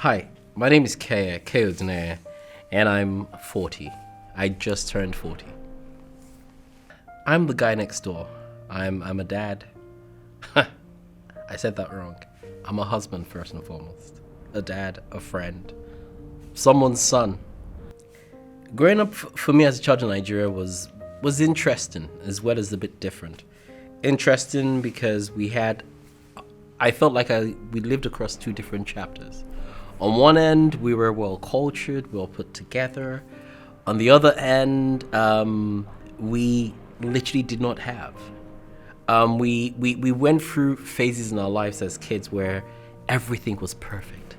Hi, my name is Keye, and I'm 40. I just turned 40. I'm the guy next door. I'm a dad. I said that wrong. I'm a husband first and foremost. A dad, a friend, someone's son. Growing up for me as a child in Nigeria was interesting as well as a bit different. Interesting because I felt like we lived across two different chapters. On one end, we were well cultured, well put together. On the other end, we literally did not have. We went through phases in our lives as kids where everything was perfect.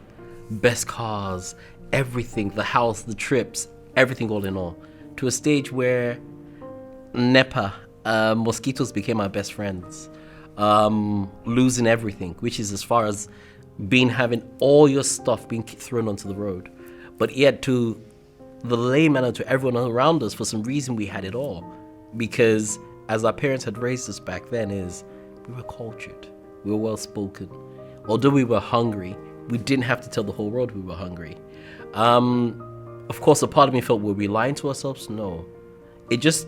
Best cars, everything, the house, the trips, everything all in all. To a stage where NEPA, mosquitoes became our best friends. Losing everything, which is as far as having all your stuff being thrown onto the road. But yet to the layman and to everyone around us, for some reason we had it all. Because as our parents had raised us back then, we were cultured, we were well spoken. Although we were hungry, we didn't have to tell the whole world we were hungry. Of course, a part of me felt, were we lying to ourselves? No. It just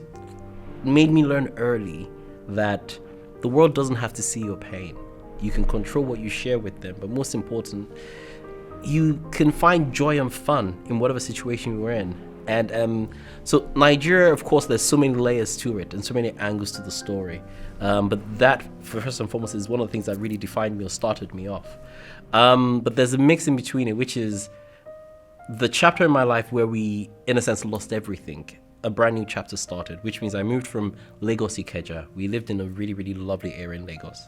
made me learn early that the world doesn't have to see your pain. You can control what you share with them, but most important, you can find joy and fun in whatever situation you're in. And so Nigeria, of course, there's so many layers to it and so many angles to the story. But that, first and foremost, is one of the things that really defined me or started me off. But there's a mix in between it, which is the chapter in my life where we, in a sense, lost everything. A brand new chapter started, which means I moved from Lagos Ikeja. We lived in a really, really lovely area in Lagos.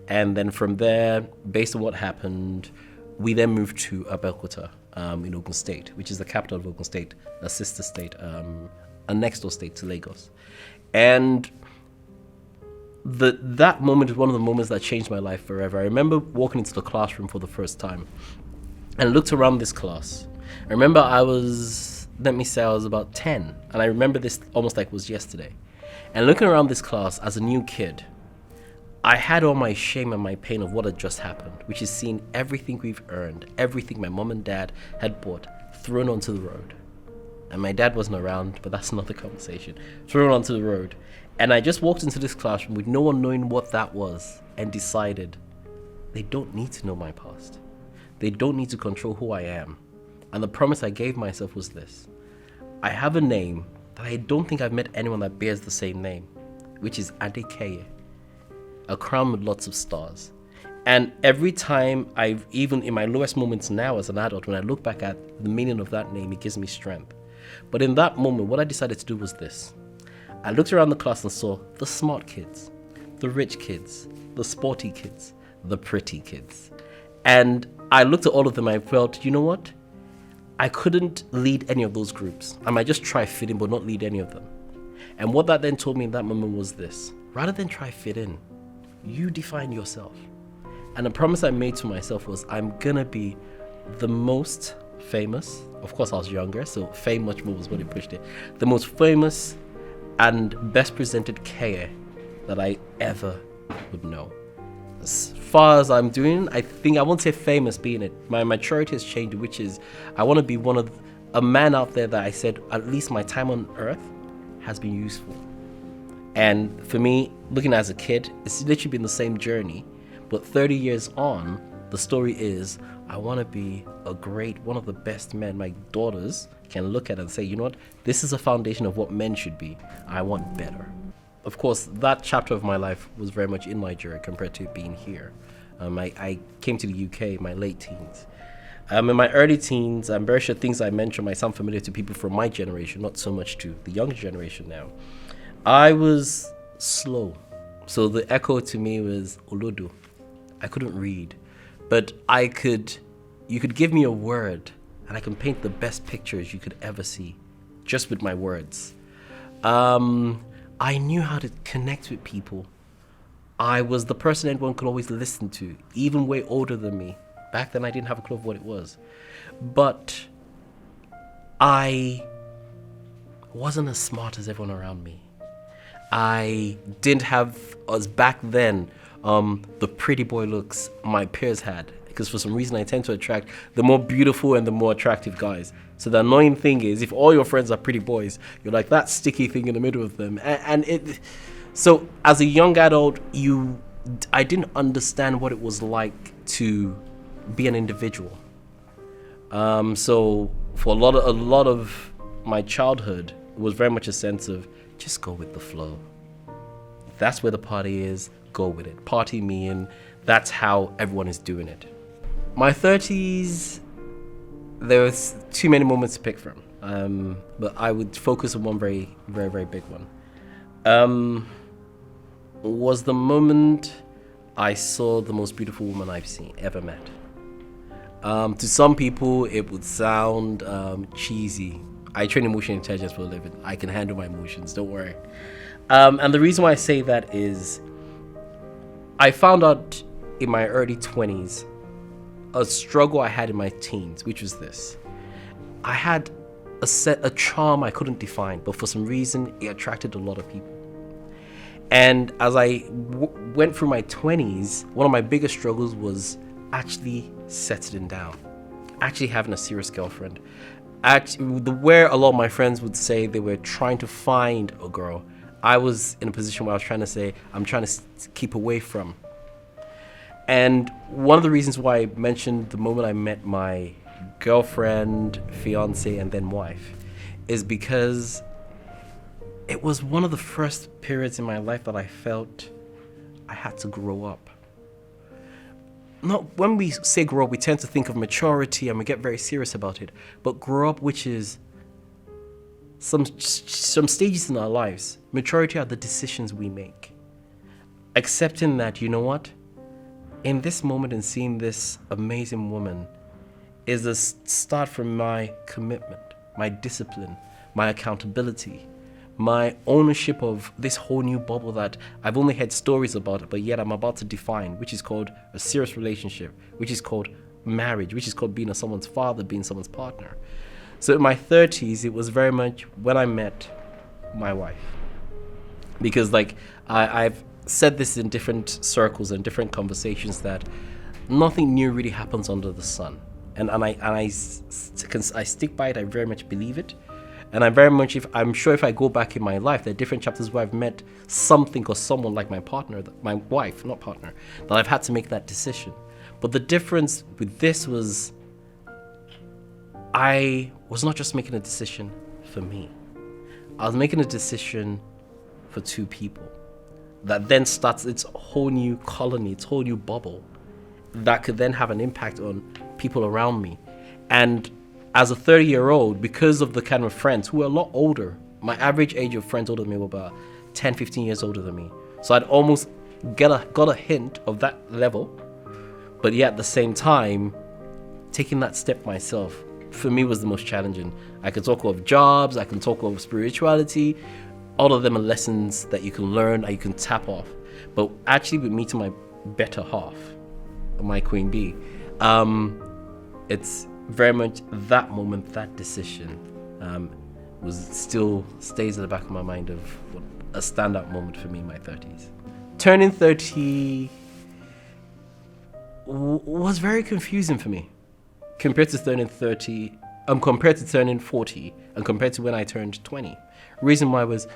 And then from there, based on what happened, we then moved to Abeokuta in Ogun State, which is the capital of Ogun State, a sister state, a next door state to Lagos. And that moment is one of the moments that changed my life forever. I remember walking into the classroom for the first time and looked around this class. I remember I was about 10, and I remember this almost like it was yesterday. And looking around this class as a new kid, I had all my shame and my pain of what had just happened, which is seeing everything we've earned, everything my mom and dad had bought, thrown onto the road. And my dad wasn't around, but that's another conversation. Thrown onto the road. And I just walked into this classroom with no one knowing what that was and decided they don't need to know my past. They don't need to control who I am. And the promise I gave myself was this. I have a name that I don't think I've met anyone that bears the same name, which is Keye, a crown with lots of stars. And every time even in my lowest moments now as an adult, when I look back at the meaning of that name, it gives me strength. But in that moment, what I decided to do was this. I looked around the class and saw the smart kids, the rich kids, the sporty kids, the pretty kids. And I looked at all of them and I felt, you know what? I couldn't lead any of those groups. I might just try fit in, but not lead any of them. And what that then told me in that moment was this. Rather than try fit in, you define yourself. And the promise I made to myself was, I'm gonna be the most famous. Of course, I was younger, so fame much more was what it pushed it. The most famous and best presented Keye that I ever would know. As far as I'm doing, I think I won't say famous being it. My maturity has changed, which is I want to be a man out there that I said at least my time on earth has been useful. And for me, looking as a kid, it's literally been the same journey. But 30 years on, the story is I want to be one of the best men my daughters can look at and say, you know what, this is a foundation of what men should be. I want better. Of course, that chapter of my life was very much in Nigeria compared to being here. I came to the UK in my late teens. In my early teens, I'm very sure things I mentioned might sound familiar to people from my generation, not so much to the younger generation now. I was slow. So the echo to me was Olodo. I couldn't read. But you could give me a word and I can paint the best pictures you could ever see just with my words. I knew how to connect with people. I was the person everyone could always listen to, even way older than me. Back then I didn't have a clue of what it was. But I wasn't as smart as everyone around me. I didn't have, as back then, the pretty boy looks my peers had. because for some reason I tend to attract the more beautiful and the more attractive guys. So the annoying thing is, if all your friends are pretty boys, you're like that sticky thing in the middle of them. So as a young adult, I didn't understand what it was like to be an individual. So for a lot of my childhood was very much a sense of just go with the flow. That's where the party is, go with it. Party me in. That's how everyone is doing it. My 30s, there was too many moments to pick from. But I would focus on one very, very, very big one. Was the moment I saw the most beautiful woman I've ever met. To some people, it would sound cheesy. I train emotional intelligence for a living. I can handle my emotions, don't worry. And the reason why I say that is I found out in my early 20s a struggle I had in my teens, which was this. I had a charm I couldn't define, but for some reason, it attracted a lot of people. And as I went through my 20s, one of my biggest struggles was actually settling down, actually having a serious girlfriend. Where a lot of my friends would say they were trying to find a girl, I was in a position where I was trying to say, I'm trying to keep away from. And one of the reasons why I mentioned the moment I met my girlfriend, fiance, and then wife is because it was one of the first periods in my life that I felt I had to grow up. Not when we say grow up, we tend to think of maturity and we get very serious about it. But grow up, which is some stages in our lives. Maturity are the decisions we make. Accepting that, you know what? In this moment and seeing this amazing woman is a start from my commitment, my discipline, my accountability, my ownership of this whole new bubble that I've only heard stories about it, but yet I'm about to define, which is called a serious relationship, which is called marriage, which is called being someone's father, being someone's partner. So in my 30s, it was very much when I met my wife. Because I've said this in different circles and different conversations that nothing new really happens under the sun. And I stick by it, I very much believe it. And I'm sure if I go back in my life, there are different chapters where I've met something or someone like my partner, my wife, not partner, that I've had to make that decision. But the difference with this was I was not just making a decision for me. I was making a decision for two people that then starts its whole new colony, its whole new bubble that could then have an impact on people around me. And as a 30-year-old, because of the kind of friends who were a lot older, my average age of friends older than me were about 10, 15 years older than me. So I'd almost got a hint of that level. But yet at the same time, taking that step myself, for me was the most challenging. I can talk of jobs, I can talk of spirituality. All of them are lessons that you can learn, that you can tap off. But actually with meeting my better half, my queen bee, it's very much that moment, that decision still stays at the back of my mind of a standout moment for me in my 30s. Turning 30 was very confusing for me compared to turning 40 and compared to when I turned 20. Reason why was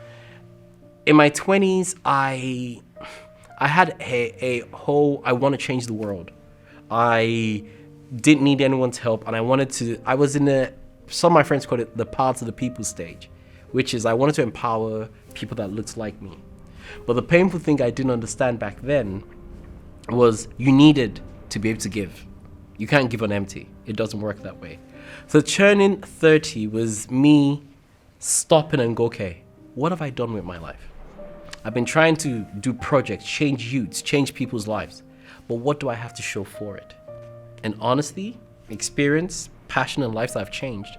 in my 20s I had a whole I want to change the world. I didn't need anyone's help, and I was in some of my friends call it the paths of the people stage, which is I wanted to empower people that looked like me. But the painful thing I didn't understand back then was you needed to be able to give. You can't give on empty. It doesn't work that way. So turning 30 was me stopping and go, okay, what have I done with my life? I've been trying to do projects, change youths, change people's lives, but what do I have to show for it? And honestly, experience, passion, and lives I've changed.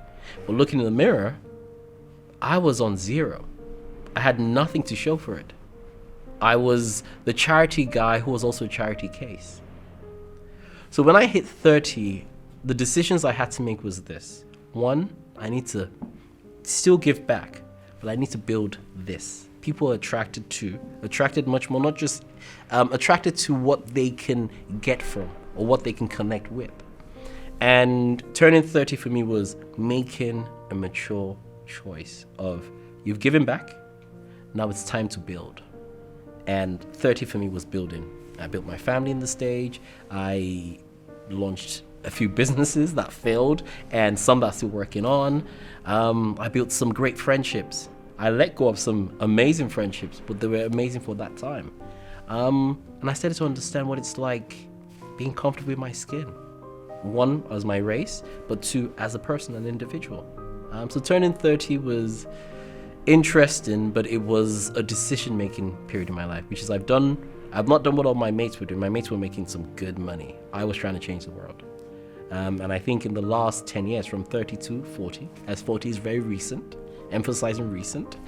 But looking in the mirror, I was on zero. I had nothing to show for it. I was the charity guy who was also a charity case. So when I hit 30, the decisions I had to make was this. One, I need to still give back, but I need to build this. People are attracted much more, not just attracted to what they can get from, or what they can connect with. And turning 30 for me was making a mature choice of, you've given back, now it's time to build. And 30 for me was building. I built my family in the stage. I launched a few businesses that failed and some that I'm still working on. I built some great friendships. I let go of some amazing friendships, but they were amazing for that time. And I started to understand what it's like being comfortable with my skin. One, as my race, but two, as a person, an individual. So turning 30 was interesting, but it was a decision-making period in my life, which is I've not done what all my mates were doing. My mates were making some good money. I was trying to change the world. And I think in the last 10 years, from 30 to 40, as 40 is very recent, emphasizing recent,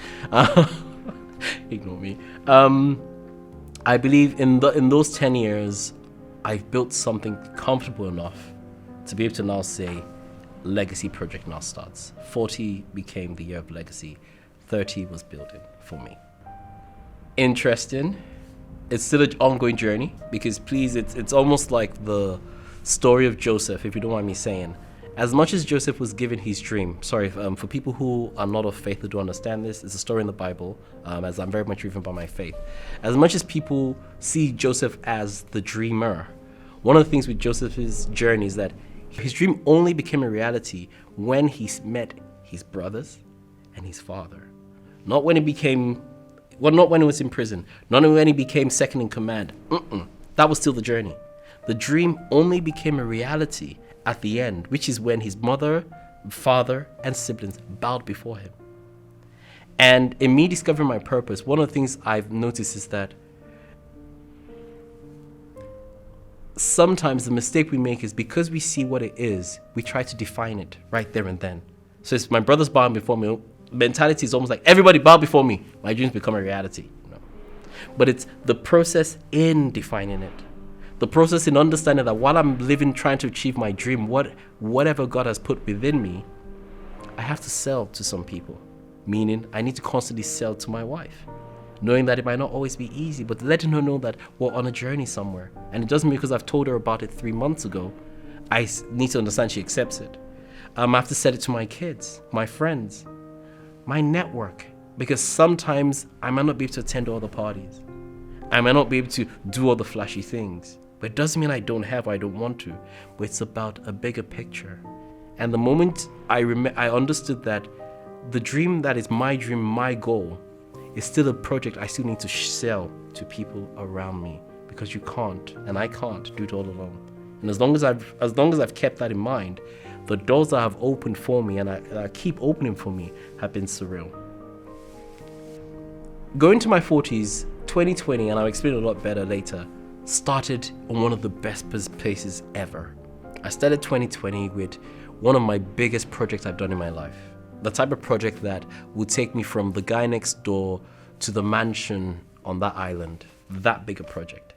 ignore me. I believe in those 10 years, I've built something comfortable enough to be able to now say, legacy project now starts. 40 became the year of legacy. 30 was building for me. Interesting. It's still an ongoing journey because it's almost like the story of Joseph, if you don't mind me saying. As much as Joseph was given his dream, for people who are not of faith who don't understand this, it's a story in the Bible, as I'm very much driven by my faith. As much as people see Joseph as the dreamer, one of the things with Joseph's journey is that his dream only became a reality when he met his brothers and his father. Not when not when he was in prison, not when he became second in command. That was still the journey. The dream only became a reality at the end, which is when his mother, father, and siblings bowed before him. And in me discovering my purpose, one of the things I've noticed is that sometimes the mistake we make is because we see what it is, we try to define it right there and then. So it's my brother's bowing before me. Mentality is almost like everybody bow before me. My dreams become a reality. No. But it's the process in defining it. The process in understanding that while I'm living, trying to achieve my dream, whatever God has put within me, I have to sell to some people. Meaning I need to constantly sell to my wife. Knowing that it might not always be easy, but letting her know that we're on a journey somewhere. And it doesn't mean because I've told her about it 3 months ago, I need to understand she accepts it. I have to sell it to my kids, my friends, my network. Because sometimes I might not be able to attend all the parties. I might not be able to do all the flashy things. But it doesn't mean I don't have or I don't want to. But it's about a bigger picture. And the moment I understood that the dream that is my dream, my goal, is still a project I still need to sell to people around me. Because you can't, and I can't, do it all alone. And as long as I've kept that in mind, the doors that have opened for me and I keep opening for me have been surreal. Going to my 40s, 2020, and I'll explain a lot better later, started on one of the best places ever. I started 2020 with one of my biggest projects I've done in my life. The type of project that would take me from the guy next door to the mansion on that island. That big a project.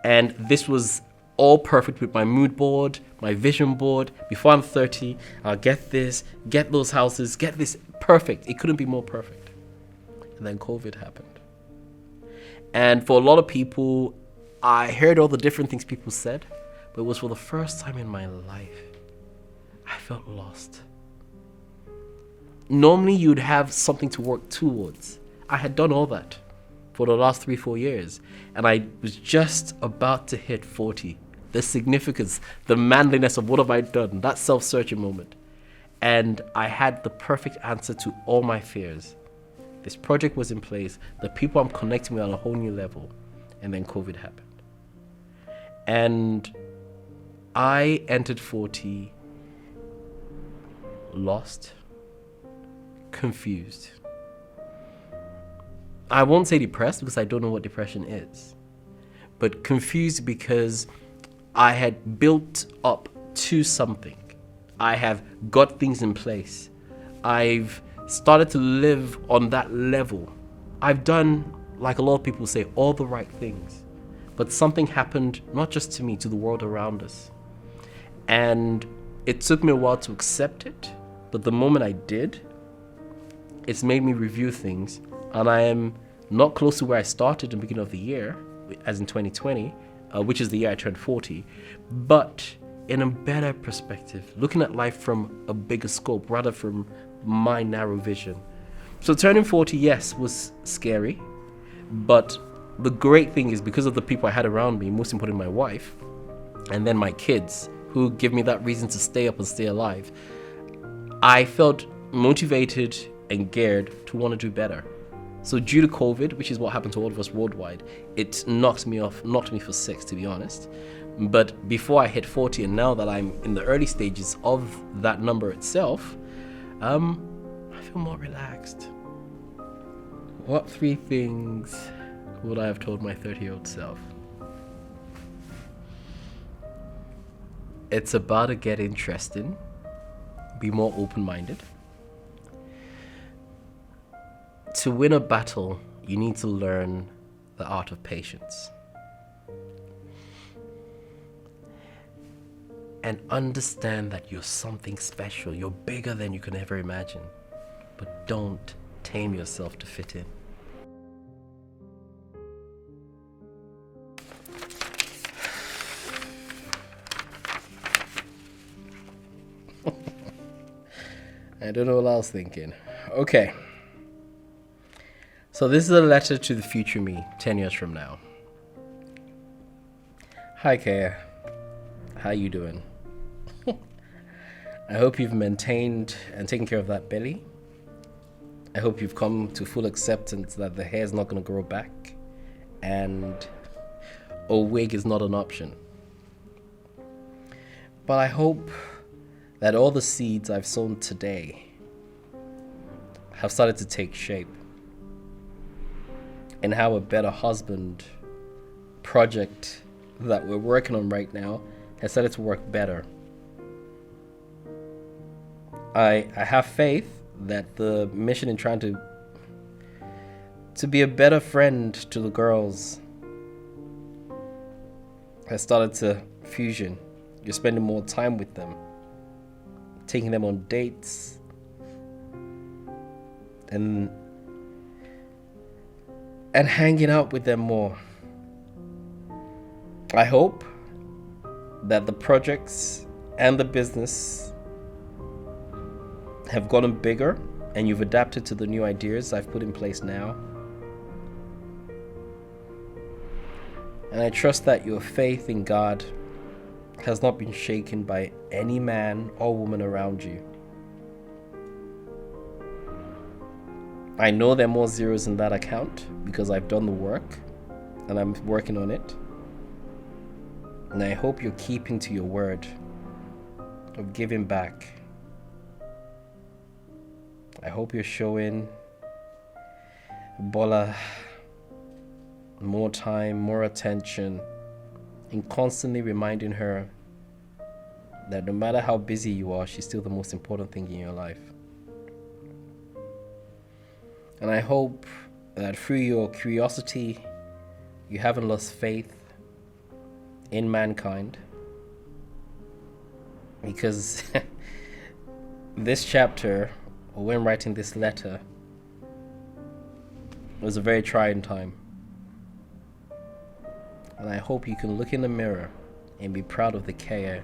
And this was all perfect with my mood board, my vision board. Before I'm 30, I'll get this, get those houses, get this. Perfect. It couldn't be more perfect. And then COVID happened. And for a lot of people, I heard all the different things people said, but it was for the first time in my life, I felt lost. Normally you'd have something to work towards. I had done all that for the last 3-4 years, and I was just about to hit 40. The significance, the manliness of what have I done, that self-searching moment. And I had the perfect answer to all my fears. This project was in place, the people I'm connecting with on a whole new level, and then COVID happened. And I entered 40 lost, confused. I won't say depressed because I don't know what depression is, but confused because I had built up to something. I have got things in place. I've started to live on that level. I've done, like a lot of people say, all the right things. But something happened, not just to me, to the world around us. And it took me a while to accept it. But the moment I did, it's made me review things. And I am not close to where I started in the beginning of the year, as in 2020. which is the year I turned 40, but in a better perspective, looking at life from a bigger scope rather from my narrow vision. So turning 40, yes, was scary, but the great thing is because of the people I had around me, most importantly my wife, and then my kids, who give me that reason to stay up and stay alive, I felt motivated and geared to want to do better. So due to COVID, which is what happened to all of us worldwide, it knocked me for 6, to be honest. But before I hit 40, and now that I'm in the early stages of that number itself, I feel more relaxed. What 3 things would I have told my 30-year-old self? It's about to get interesting. Be more open-minded. To win a battle, you need to learn the art of patience. And understand that you're something special. You're bigger than you can ever imagine. But don't tame yourself to fit in. I don't know what I was thinking. Okay. So this is a letter to the future me, 10 years from now. Hi, Keye. How you doing? I hope you've maintained and taken care of that belly. I hope you've come to full acceptance that the hair is not going to grow back and a wig is not an option. But I hope that all the seeds I've sown today have started to take shape, and how a better husband project that we're working on right now has started to work better. I have faith that the mission in trying to be a better friend to the girls has started to fusion. You're spending more time with them, taking them on dates, and hanging out with them more. I hope that the projects and the business have gotten bigger and you've adapted to the new ideas I've put in place now. And I trust that your faith in God has not been shaken by any man or woman around you. I know there are more zeros in that account because I've done the work and I'm working on it. And I hope you're keeping to your word of giving back. I hope you're showing Bola more time, more attention, and constantly reminding her that no matter how busy you are, she's still the most important thing in your life. And I hope that through your curiosity, you haven't lost faith in mankind. Because this chapter, or when writing this letter, was a very trying time. And I hope you can look in the mirror and be proud of the Keye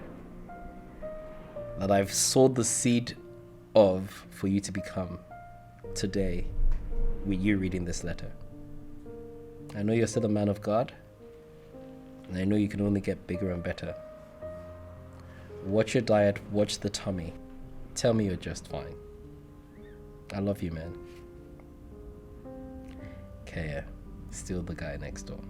that I've sowed the seed of for you to become today with you reading this letter. I know you're still a man of God, and I know you can only get bigger and better. Watch your diet, watch the tummy. Tell me you're just fine. I love you, man. Keye, still the guy next door.